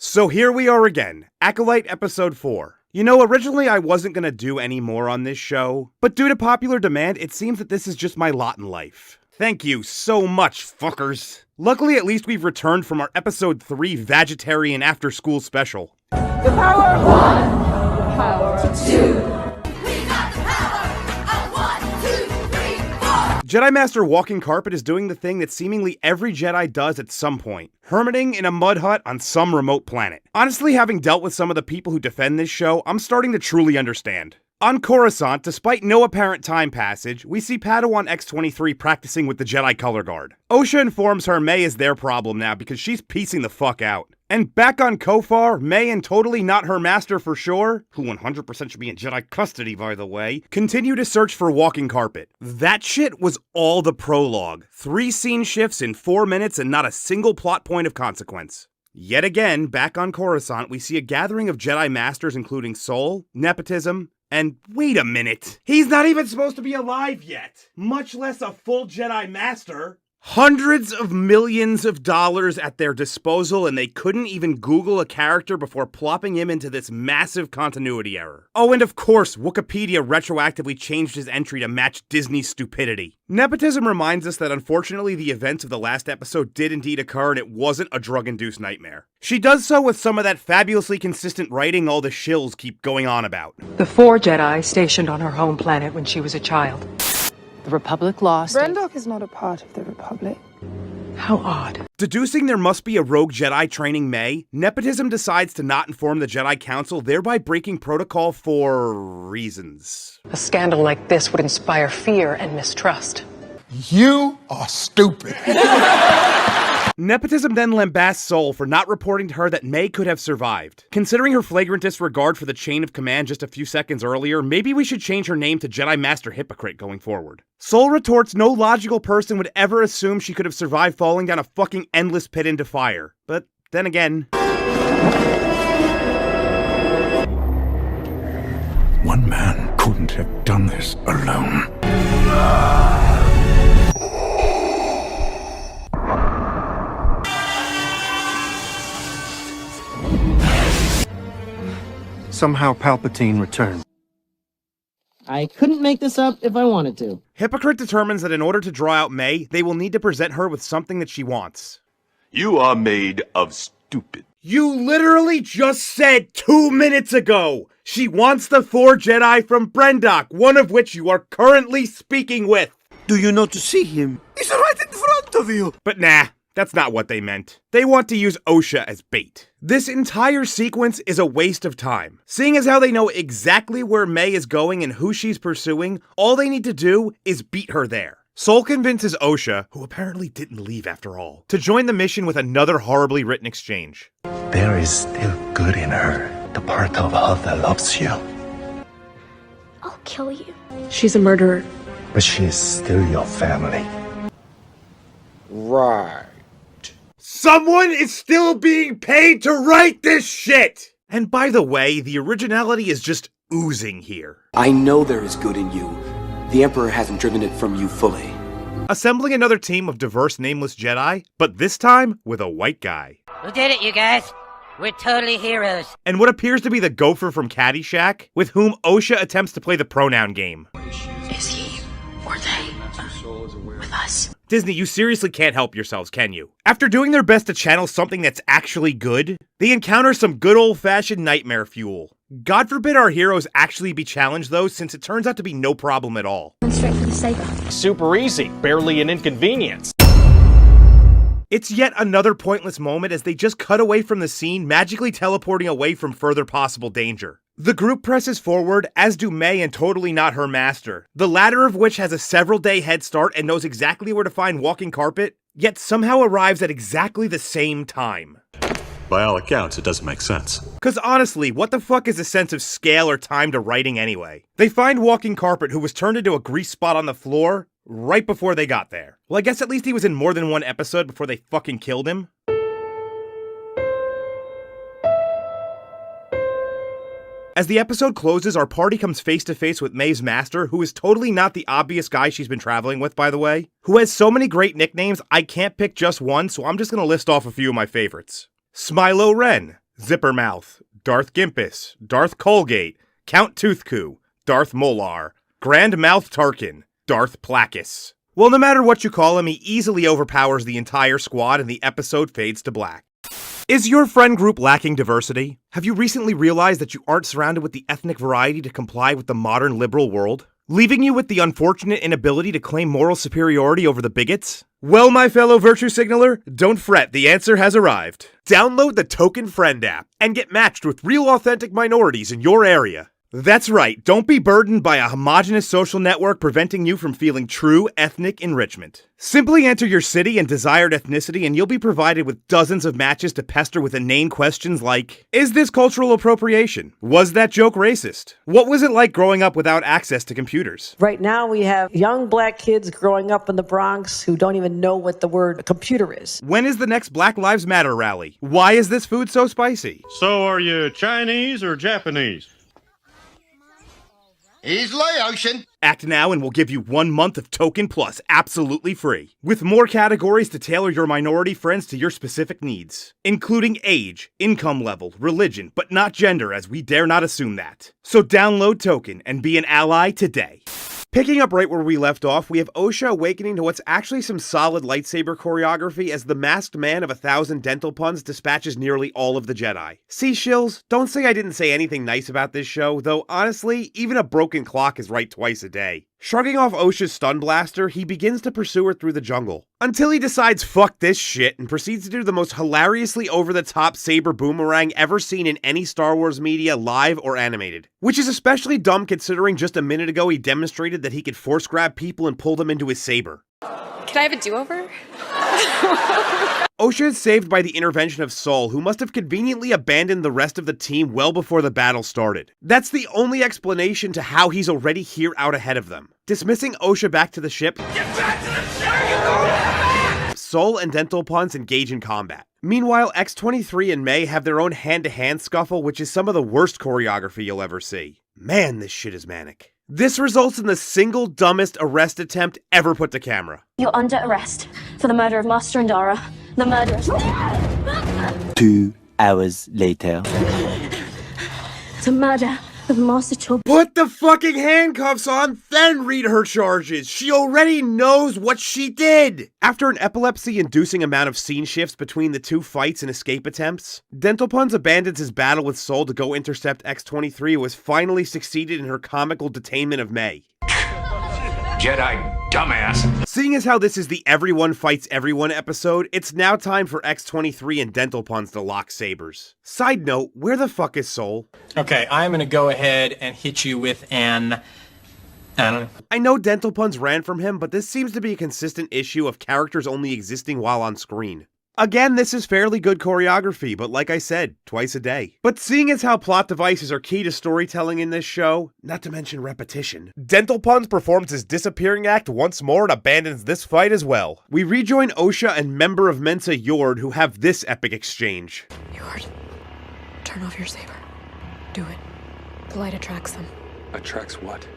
So here we are again, Acolyte Episode 4. You know, originally I wasn't gonna do any more on this show, but due to popular demand, it seems that this is just my lot in life. Thank you so much, fuckers. Luckily, at least we've returned from our Episode 3 Vegetarian After School special. The power of one, the power of two. Jedi Master Walking Carpet is doing the thing that seemingly every Jedi does at some point. Hermiting in a mud hut on some remote planet. Honestly, having dealt with some of the people who defend this show, I'm starting to truly understand. On Coruscant, despite no apparent time passage, we see Padawan X-23 practicing with the Jedi Color Guard. Osha informs her May is their problem now because she's piecing the fuck out. And back on Kofar, May and totally not her master for sure, who 100% should be in Jedi custody by the way, continue to search for Walking Carpet. That shit was all the prologue. 3 scene shifts in 4 minutes and not a single plot point of consequence. Yet again, back on Coruscant, we see a gathering of Jedi Masters including Sol, nepotism, and wait a minute, he's not even supposed to be alive yet, much less a full Jedi Master. Hundreds of millions of dollars at their disposal, and they couldn't even Google a character before plopping him into this massive continuity error. Oh, and of course, Wikipedia retroactively changed his entry to match Disney's stupidity. Nepotism reminds us that unfortunately the events of the last episode did indeed occur and it wasn't a drug-induced nightmare. She does so with some of that fabulously consistent writing all the shills keep going on about. The 4 Jedi stationed on her home planet when she was a child. The Republic lost. Brendok is not a part of the Republic. How odd. Deducing there must be a rogue Jedi training May, Nepotism decides to not inform the Jedi Council, thereby breaking protocol for reasons. A scandal like this would inspire fear and mistrust. You are stupid. Nepotism then lambasts Sol for not reporting to her that May could have survived. Considering her flagrant disregard for the chain of command just a few seconds earlier, maybe we should change her name to Jedi Master Hypocrite going forward. Sol retorts no logical person would ever assume she could have survived falling down a fucking endless pit into fire. But then again... One man couldn't have done this alone. Somehow Palpatine returned. I couldn't make this up if I wanted to. Hypocrite determines that in order to draw out May, they will need to present her with something that she wants. You are made of stupid. You literally just said 2 minutes ago! She wants the 4 Jedi from Brendok, one of which you are currently speaking with! Do you know to see him? He's right in front of you! But nah, that's not what they meant. They want to use Osha as bait. This entire sequence is a waste of time. Seeing as how they know exactly where May is going and who she's pursuing, all they need to do is beat her there. Sol convinces Osha, who apparently didn't leave after all, to join the mission with another horribly written exchange. There is still good in her, the part of her that loves you. I'll kill you. She's a murderer. But she is still your family. Right. Someone is still being paid to write this shit! And by the way, the originality is just oozing here. I know there is good in you. The Emperor hasn't driven it from you fully. Assembling another team of diverse nameless Jedi, but this time with a white guy. We did it, you guys. We're totally heroes. And what appears to be the gopher from Caddyshack, with whom Osha attempts to play the pronoun game. Is he or they with us? Disney, you seriously can't help yourselves, can you? After doing their best to channel something that's actually good, they encounter some good old-fashioned nightmare fuel. God forbid our heroes actually be challenged though, since it turns out to be no problem at all. Straight for the saber. Super easy, barely an inconvenience. It's yet another pointless moment as they just cut away from the scene, magically teleporting away from further possible danger. The group presses forward, as do May and totally not her master, the latter of which has a several-day head start and knows exactly where to find Walking Carpet, yet somehow arrives at exactly the same time. By all accounts, it doesn't make sense. Cause honestly, what the fuck is a sense of scale or time to writing anyway? They find Walking Carpet, who was turned into a grease spot on the floor, right before they got there. Well, I guess at least he was in more than one episode before they fucking killed him. As the episode closes, our party comes face to face with May's master, who is totally not the obvious guy she's been traveling with, by the way, who has so many great nicknames, I can't pick just one, so I'm just gonna list off a few of my favorites. Smilo Ren, Zippermouth, Darth Gimpus, Darth Colgate, Count Toothcoo, Darth Molar, Grand Mouth Tarkin, Darth Placus. Well, no matter what you call him, he easily overpowers the entire squad and the episode fades to black. Is your friend group lacking diversity? Have you recently realized that you aren't surrounded with the ethnic variety to comply with the modern liberal world? Leaving you with the unfortunate inability to claim moral superiority over the bigots? Well, my fellow virtue signaler, don't fret, the answer has arrived. Download the Token Friend app and get matched with real authentic minorities in your area. That's right, don't be burdened by a homogenous social network preventing you from feeling true ethnic enrichment. Simply enter your city and desired ethnicity and you'll be provided with dozens of matches to pester with inane questions like, is this cultural appropriation? Was that joke racist? What was it like growing up without access to computers? Right now we have young black kids growing up in the Bronx who don't even know what the word computer is. When is the next Black Lives Matter rally? Why is this food so spicy? So are you Chinese or Japanese? He's Laotian. Act now and we'll give you 1 month of Token Plus absolutely free, with more categories to tailor your minority friends to your specific needs, including age, income level, religion, but not gender, as we dare not assume that. So download Token and be an ally today. Picking up right where we left off, we have Osha awakening to what's actually some solid lightsaber choreography as the masked man of 1,000 dental puns dispatches nearly all of the Jedi. See, Shills, don't say I didn't say anything nice about this show, though honestly, even a broken clock is right twice a day. Shrugging off Osha's stun blaster, he begins to pursue her through the jungle, until he decides fuck this shit and proceeds to do the most hilariously over-the-top saber boomerang ever seen in any Star Wars media, live or animated. Which is especially dumb considering just a minute ago he demonstrated that he could force grab people and pull them into his saber. Can I have a do-over? Osha is saved by the intervention of Sol, who must have conveniently abandoned the rest of the team well before the battle started. That's the only explanation to how he's already here out ahead of them. Dismissing Osha back to the ship, get back to the ship! Sol and Dental Puns engage in combat. Meanwhile, X-23 and May have their own hand-to-hand scuffle, which is some of the worst choreography you'll ever see. Man, this shit is manic. This results in the single dumbest arrest attempt ever put to camera. You're under arrest for the murder of Master Indara. The murder. 2 hours later. The murder of Master Chul. Put the fucking handcuffs on, then read her charges. She already knows what she did. After an epilepsy-inducing amount of scene shifts between the two fights and escape attempts, Dental Puns abandons his battle with Sol to go intercept X-23, who has finally succeeded in her comical detainment of May. Jedi dumbass. Seeing as how this is the everyone fights everyone episode, it's now time for X-23 and Dental Puns to lock sabers. Side note, where the fuck is Sol? Okay, I'm gonna go ahead and hit you with an... I don't know. I know Dental Puns ran from him, but this seems to be a consistent issue of characters only existing while on screen. Again, this is fairly good choreography, but like I said, twice a day. But seeing as how plot devices are key to storytelling in this show, not to mention repetition, Dental Puns performs his disappearing act once more and abandons this fight as well. We rejoin Osha and member of Mensa Yord, who have this epic exchange. Yord, turn off your saber. Do it. The light attracts them. Attracts what?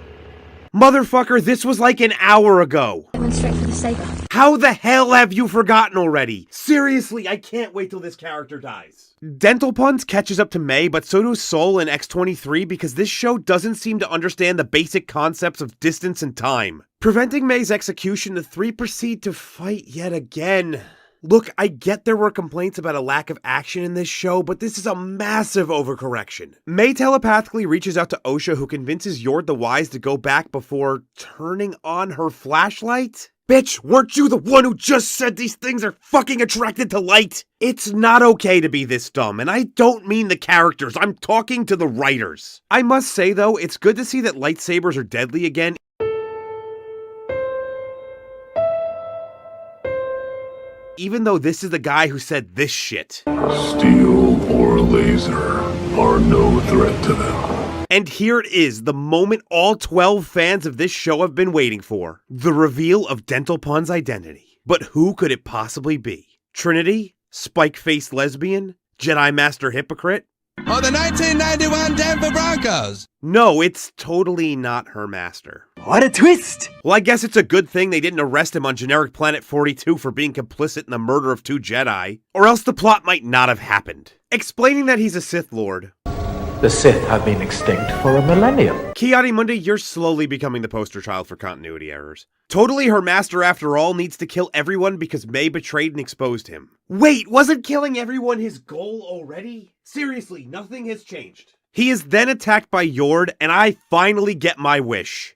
Motherfucker, this was like an hour ago. I went straight for the saber. How the hell have you forgotten already? Seriously, I can't wait till this character dies. Dental Puns catches up to May, but so does Sol and X-23 because this show doesn't seem to understand the basic concepts of distance and time. Preventing May's execution, the three proceed to fight yet again. Look, I get there were complaints about a lack of action in this show, but this is a massive overcorrection. May telepathically reaches out to Osha, who convinces Yord the Wise to go back before turning on her flashlight? Bitch, weren't you the one who just said these things are fucking attracted to light? It's not okay to be this dumb, and I don't mean the characters, I'm talking to the writers. I must say though, it's good to see that lightsabers are deadly again, even though this is the guy who said this shit. Steel or laser are no threat to them. And here it is, the moment all 12 fans of this show have been waiting for. The reveal of Dental Pun's identity. But who could it possibly be? Trinity? Spike-faced lesbian? Jedi Master hypocrite? or the 1991 Denver Broncos? No, it's totally not her master. What a twist! Well, I guess it's a good thing they didn't arrest him on generic Planet 42 for being complicit in the murder of 2 Jedi, or else the plot might not have happened. Explaining that he's a Sith Lord. The Sith have been extinct for a millennium. Ki-Adi-Mundi, you're slowly becoming the poster child for continuity errors. Totally her master after all needs to kill everyone because May betrayed and exposed him. Wait, wasn't killing everyone his goal already? Seriously, nothing has changed. He is then attacked by Yord, and I finally get my wish.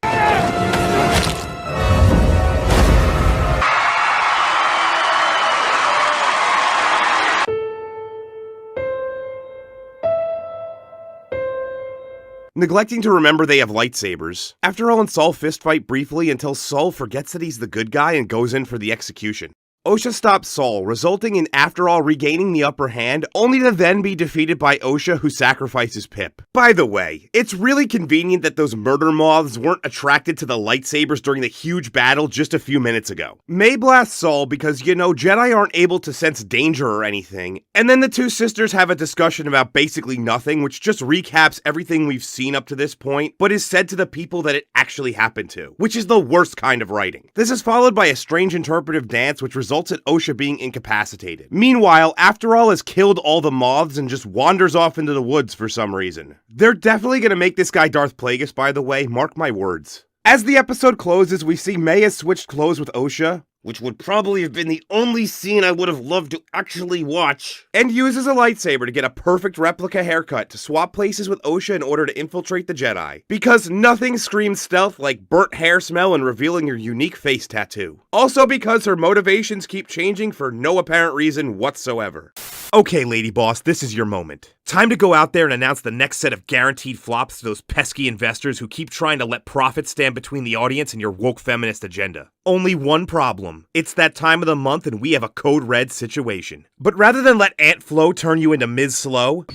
Neglecting to remember they have lightsabers. After all, and Saul fistfight briefly until Saul forgets that he's the good guy and goes in for the execution. Osha stops Saul, resulting in After All regaining the upper hand, only to then be defeated by Osha, who sacrifices Pip. By the way, it's really convenient that those murder moths weren't attracted to the lightsabers during the huge battle just a few minutes ago. May blasts Saul because, you know, Jedi aren't able to sense danger or anything, and then the 2 sisters have a discussion about basically nothing, which just recaps everything we've seen up to this point, but is said to the people that it actually happened to, which is the worst kind of writing. This is followed by a strange interpretive dance, which results in Osha being incapacitated. Meanwhile, After All has killed all the moths and just wanders off into the woods for some reason. They're definitely gonna make this guy Darth Plagueis, by the way, mark my words. As the episode closes, we see May has switched clothes with Osha, which would probably have been the only scene I would have loved to actually watch, and uses a lightsaber to get a perfect replica haircut to swap places with Osha in order to infiltrate the Jedi. Because nothing screams stealth like burnt hair smell and revealing your unique face tattoo. Also because her motivations keep changing for no apparent reason whatsoever. Okay, Lady Boss, this is your moment. Time to go out there and announce the next set of guaranteed flops to those pesky investors who keep trying to let profit stand between the audience and your woke feminist agenda. Only one problem. It's that time of the month and we have a code red situation. But rather than let Aunt Flo turn you into Ms. Slow,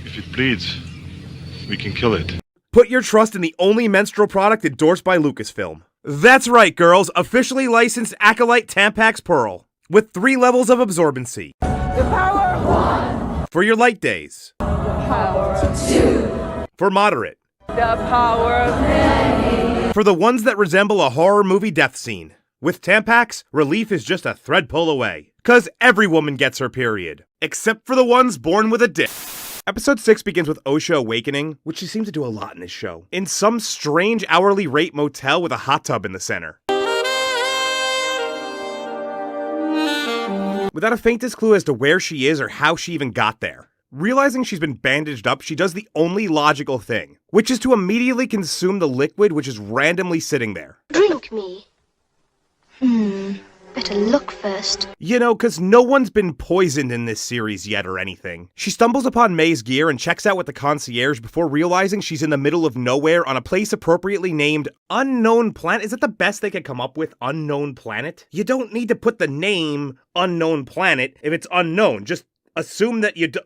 if it bleeds, we can kill it. Put your trust in the only menstrual product endorsed by Lucasfilm. That's right, girls, officially licensed Acolyte Tampax Pearl, with 3 levels of absorbency. The power of 1. For your light days. The power of 2. For moderate. The power of many. For the ones that resemble a horror movie death scene. With Tampax, relief is just a thread pull away. 'Cause every woman gets her period. Except for the ones born with a dick. Episode 6 begins with Osha awakening, which she seems to do a lot in this show, in some strange hourly rate motel with a hot tub in the center. Without a faintest clue as to where she is or how she even got there. Realizing she's been bandaged up, she does the only logical thing, which is to immediately consume the liquid which is randomly sitting there. Drink me. Better look first. You know, 'cause no one's been poisoned in this series yet or anything. She stumbles upon May's gear and checks out with the concierge before realizing she's in the middle of nowhere on a place appropriately named Unknown Planet. Is that the best they could come up with? Unknown Planet? You don't need to put the name Unknown Planet if it's unknown. Just assume that you do.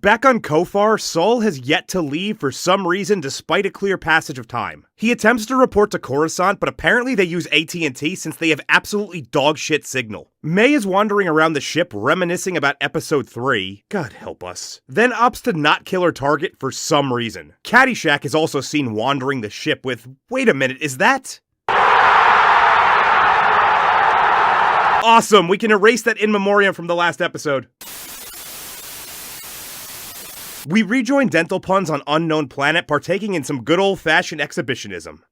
Back on Kofar, Saul has yet to leave for some reason despite a clear passage of time. He attempts to report to Coruscant, but apparently they use AT&T since they have absolutely dogshit signal. May is wandering around the ship reminiscing about episode 3, God help us, then opts to not kill her target for some reason. Caddyshack is also seen wandering the ship with, wait a minute, is that? Awesome, we can erase that in memoriam from the last episode. We rejoin Dental Puns on Unknown Planet, partaking in some good old-fashioned exhibitionism.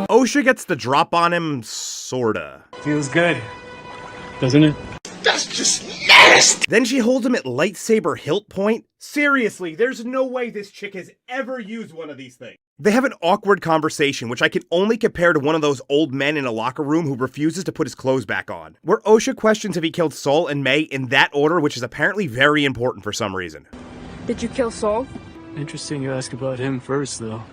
Osha gets the drop on him, sorta. Feels good, doesn't it? That's just nasty! Then she holds him at lightsaber hilt point. Seriously, there's no way this chick has ever used one of these things. They have an awkward conversation, which I can only compare to one of those old men in a locker room who refuses to put his clothes back on, where Osha questions if he killed Saul and May in that order, which is apparently very important for some reason. Did you kill Saul? Interesting you ask about him first, though.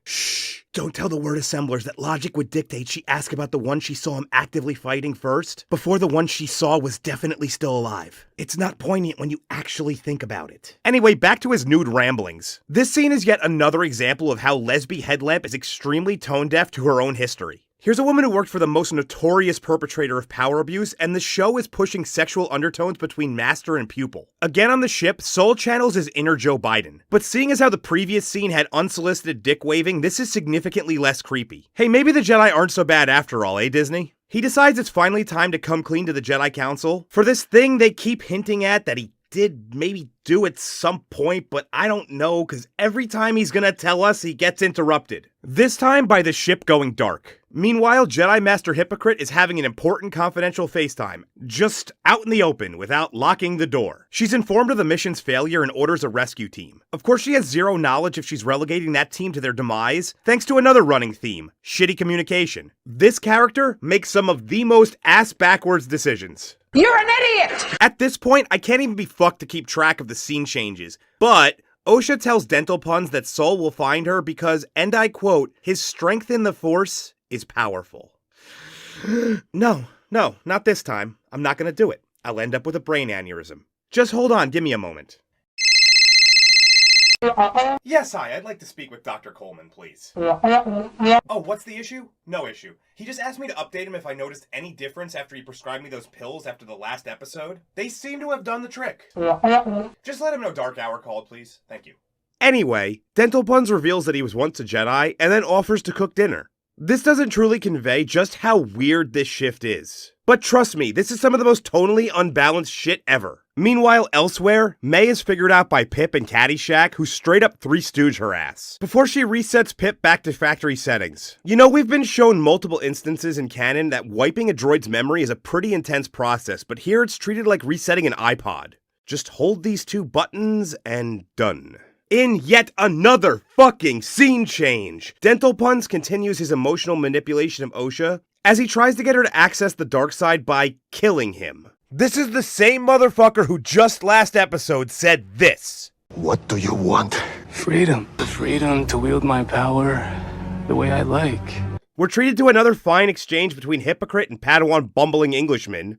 Shh, don't tell the word assemblers that logic would dictate she ask about the one she saw him actively fighting first, before the one she saw was definitely still alive. It's not poignant when you actually think about it. Anyway, back to his nude ramblings. This scene is yet another example of how Lesby Headlamp is extremely tone deaf to her own history. Here's a woman who worked for the most notorious perpetrator of power abuse, and the show is pushing sexual undertones between master and pupil. Again on the ship, Soul channels his inner Joe Biden. But seeing as how the previous scene had unsolicited dick waving, this is significantly less creepy. Hey, maybe the Jedi aren't so bad after all, eh, Disney? He decides it's finally time to come clean to the Jedi Council for this thing they keep hinting at that he did maybe do at some point, but I don't know, because every time he's gonna tell us, he gets interrupted. This time by the ship going dark. Meanwhile, Jedi Master Hypocrite is having an important confidential FaceTime, just out in the open without locking the door. She's informed of the mission's failure and orders a rescue team. Of course, she has zero knowledge if she's relegating that team to their demise, thanks to another running theme, shitty communication. This character makes some of the most ass-backwards decisions. You're an idiot! At this point, I can't even be fucked to keep track of the scene changes, but Osha tells Dental Puns that Soul will find her because, and I quote, his strength in the Force is powerful. No, not this time. I'm not gonna do it. I'll end up with a brain aneurysm. Just hold on, give me a moment. Yes, hi, I'd like to speak with Dr. Coleman, please. Oh, what's the issue? No issue. He just asked me to update him if I noticed any difference after he prescribed me those pills after the last episode. They seem to have done the trick. Just let him know Dark Hour called, please. Thank you. Anyway, Dental Puns reveals that he was once a Jedi, and then offers to cook dinner. This doesn't truly convey just how weird this shift is. But trust me, this is some of the most tonally unbalanced shit ever. Meanwhile, elsewhere, May is figured out by Pip and Caddyshack, who straight up Three Stooge her ass, before she resets Pip back to factory settings. You know, we've been shown multiple instances in canon that wiping a droid's memory is a pretty intense process, but here it's treated like resetting an iPod. Just hold these two buttons and done. In yet another fucking scene change, Dental Puns continues his emotional manipulation of Osha as he tries to get her to access the dark side by killing him. This is the same motherfucker who just last episode said this. What do you want? Freedom. The freedom to wield my power the way I like. We're treated to another fine exchange between Hypocrite and Padawan bumbling Englishman.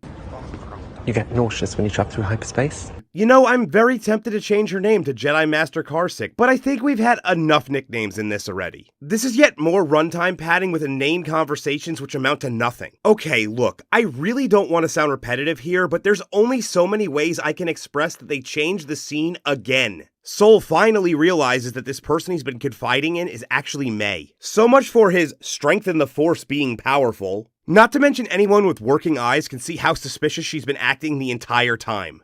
You get nauseous when you travel through hyperspace? You know, I'm very tempted to change her name to Jedi Master Carsick, but I think we've had enough nicknames in this already. This is yet more runtime padding with inane conversations which amount to nothing. Okay, look, I really don't want to sound repetitive here, but there's only so many ways I can express that they changed the scene again. Soul finally realizes that this person he's been confiding in is actually May. So much for his strength in the Force being powerful. Not to mention anyone with working eyes can see how suspicious she's been acting the entire time.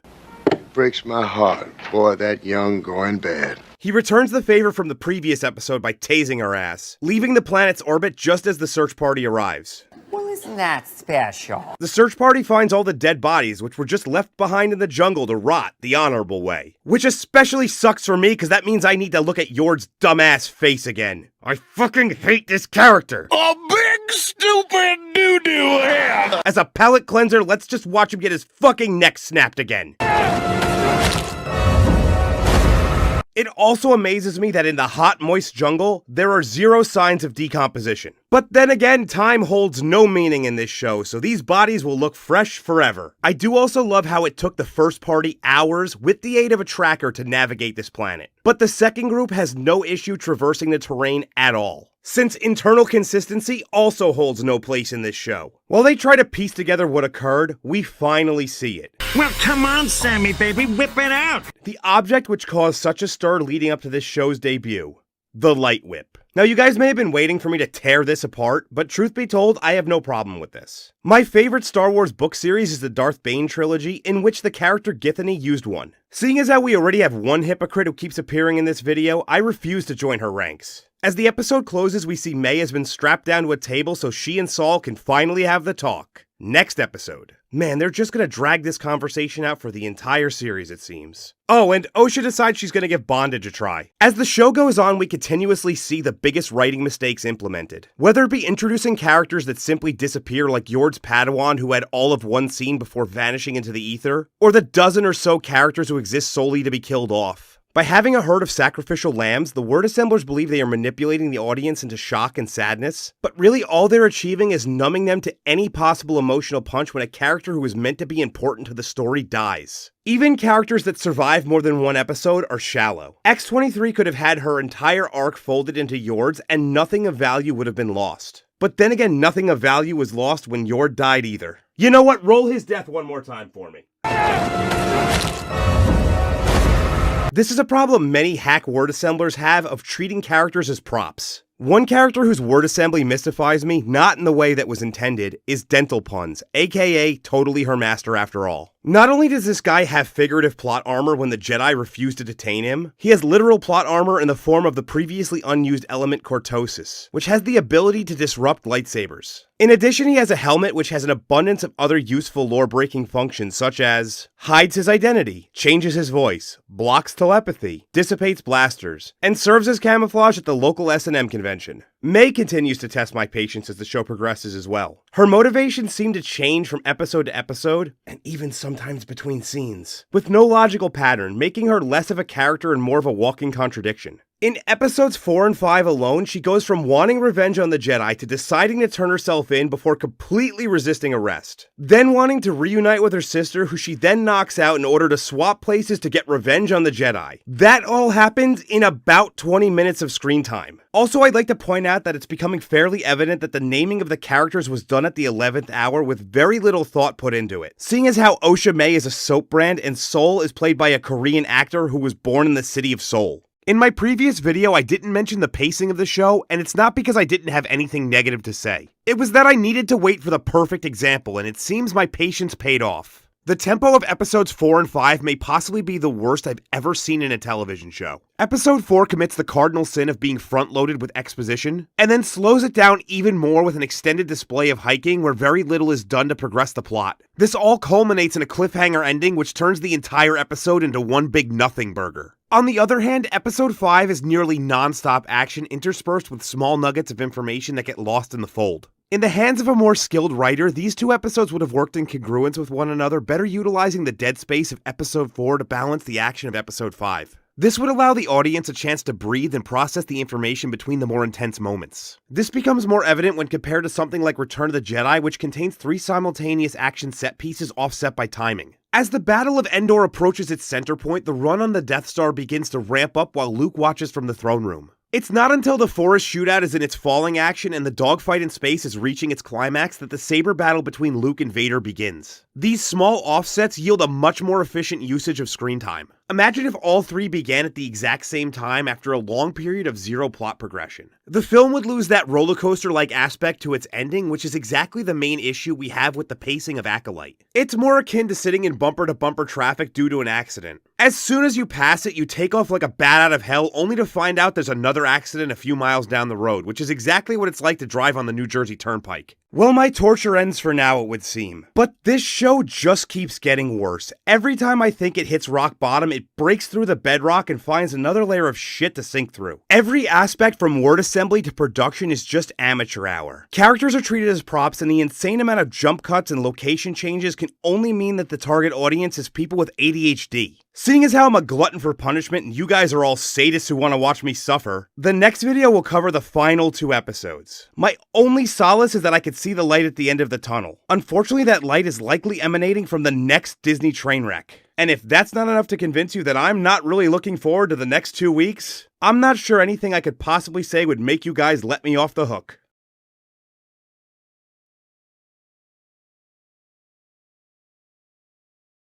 Breaks my heart. Boy, that young going bad. He returns the favor from the previous episode by tasing her ass, leaving the planet's orbit just as the search party arrives. Well, isn't that special? The search party finds all the dead bodies, which were just left behind in the jungle to rot the honorable way. Which especially sucks for me, because that means I need to look at Yord's dumbass face again. I fucking hate this character. A big stupid doo-doo head! As a palate cleanser, let's just watch him get his fucking neck snapped again. It also amazes me that in the hot, moist jungle, there are zero signs of decomposition. But then again, time holds no meaning in this show, so these bodies will look fresh forever. I do also love how it took the first party hours with the aid of a tracker to navigate this planet. But the second group has no issue traversing the terrain at all, since internal consistency also holds no place in this show. While they try to piece together what occurred, we finally see it. Well, come on, Sammy, baby, whip it out! The object which caused such a stir leading up to this show's debut. The Light Whip. Now, you guys may have been waiting for me to tear this apart, but truth be told, I have no problem with this. My favorite Star Wars book series is the Darth Bane trilogy, in which the character Githany used one. Seeing as how we already have one hypocrite who keeps appearing in this video, I refuse to join her ranks. As the episode closes, we see May has been strapped down to a table so she and Saul can finally have the talk. Next episode. Man, they're just gonna drag this conversation out for the entire series, it seems. Oh, and Osha decides she's gonna give bondage a try. As the show goes on, we continuously see the biggest writing mistakes implemented. Whether it be introducing characters that simply disappear like Yord's Padawan who had all of one scene before vanishing into the ether, or the dozen or so characters who exist solely to be killed off. By having a herd of sacrificial lambs, the word assemblers believe they are manipulating the audience into shock and sadness, but really all they're achieving is numbing them to any possible emotional punch when a character who is meant to be important to the story dies. Even characters that survive more than one episode are shallow. X-23 could have had her entire arc folded into Yord's and nothing of value would have been lost. But then again, nothing of value was lost when Yor died either. You know what? Roll his death one more time for me. This is a problem many hack word assemblers have of treating characters as props. One character whose word assembly mystifies me, not in the way that was intended, is Dental Puns, aka totally her master after all. Not only does this guy have figurative plot armor when the Jedi refuse to detain him, he has literal plot armor in the form of the previously unused element Cortosis, which has the ability to disrupt lightsabers. In addition, he has a helmet which has an abundance of other useful lore-breaking functions such as hides his identity, changes his voice, blocks telepathy, dissipates blasters, and serves as camouflage at the local S&M convention. May continues to test my patience as the show progresses as well. Her motivations seem to change from episode to episode, and even sometimes between scenes, with no logical pattern, making her less of a character and more of a walking contradiction. In episodes 4 and 5 alone, she goes from wanting revenge on the Jedi to deciding to turn herself in before completely resisting arrest. Then wanting to reunite with her sister, who she then knocks out in order to swap places to get revenge on the Jedi. That all happened in about 20 minutes of screen time. Also, I'd like to point out that it's becoming fairly evident that the naming of the characters was done at the 11th hour with very little thought put into it. Seeing as how Osha May is a soap brand and Seoul is played by a Korean actor who was born in the city of Seoul. In my previous video, I didn't mention the pacing of the show, and it's not because I didn't have anything negative to say. It was that I needed to wait for the perfect example, and it seems my patience paid off. The tempo of episodes 4 and 5 may possibly be the worst I've ever seen in a television show. Episode 4 commits the cardinal sin of being front-loaded with exposition, and then slows it down even more with an extended display of hiking where very little is done to progress the plot. This all culminates in a cliffhanger ending which turns the entire episode into one big nothing burger. On the other hand, episode 5 is nearly non-stop action interspersed with small nuggets of information that get lost in the fold. In the hands of a more skilled writer, these two episodes would have worked in congruence with one another, better utilizing the dead space of episode 4 to balance the action of episode 5. This would allow the audience a chance to breathe and process the information between the more intense moments. This becomes more evident when compared to something like Return of the Jedi, which contains 3 simultaneous action set pieces offset by timing. As the Battle of Endor approaches its center point, the run on the Death Star begins to ramp up while Luke watches from the throne room. It's not until the forest shootout is in its falling action and the dogfight in space is reaching its climax that the saber battle between Luke and Vader begins. These small offsets yield a much more efficient usage of screen time. Imagine if all 3 began at the exact same time after a long period of zero plot progression. The film would lose that roller coaster-like aspect to its ending, which is exactly the main issue we have with the pacing of Acolyte. It's more akin to sitting in bumper-to-bumper traffic due to an accident. As soon as you pass it, you take off like a bat out of hell, only to find out there's another accident a few miles down the road, which is exactly what it's like to drive on the New Jersey Turnpike. Well, my torture ends for now, it would seem. But this show just keeps getting worse. Every time I think it hits rock bottom, it breaks through the bedrock and finds another layer of shit to sink through. Every aspect from word assembly to production is just amateur hour. Characters are treated as props, and the insane amount of jump cuts and location changes can only mean that the target audience is people with ADHD. Seeing as how I'm a glutton for punishment and you guys are all sadists who want to watch me suffer, the next video will cover the final 2 episodes. My only solace is that I could see the light at the end of the tunnel. Unfortunately, that light is likely emanating from the next Disney train wreck. And if that's not enough to convince you that I'm not really looking forward to the next 2 weeks, I'm not sure anything I could possibly say would make you guys let me off the hook.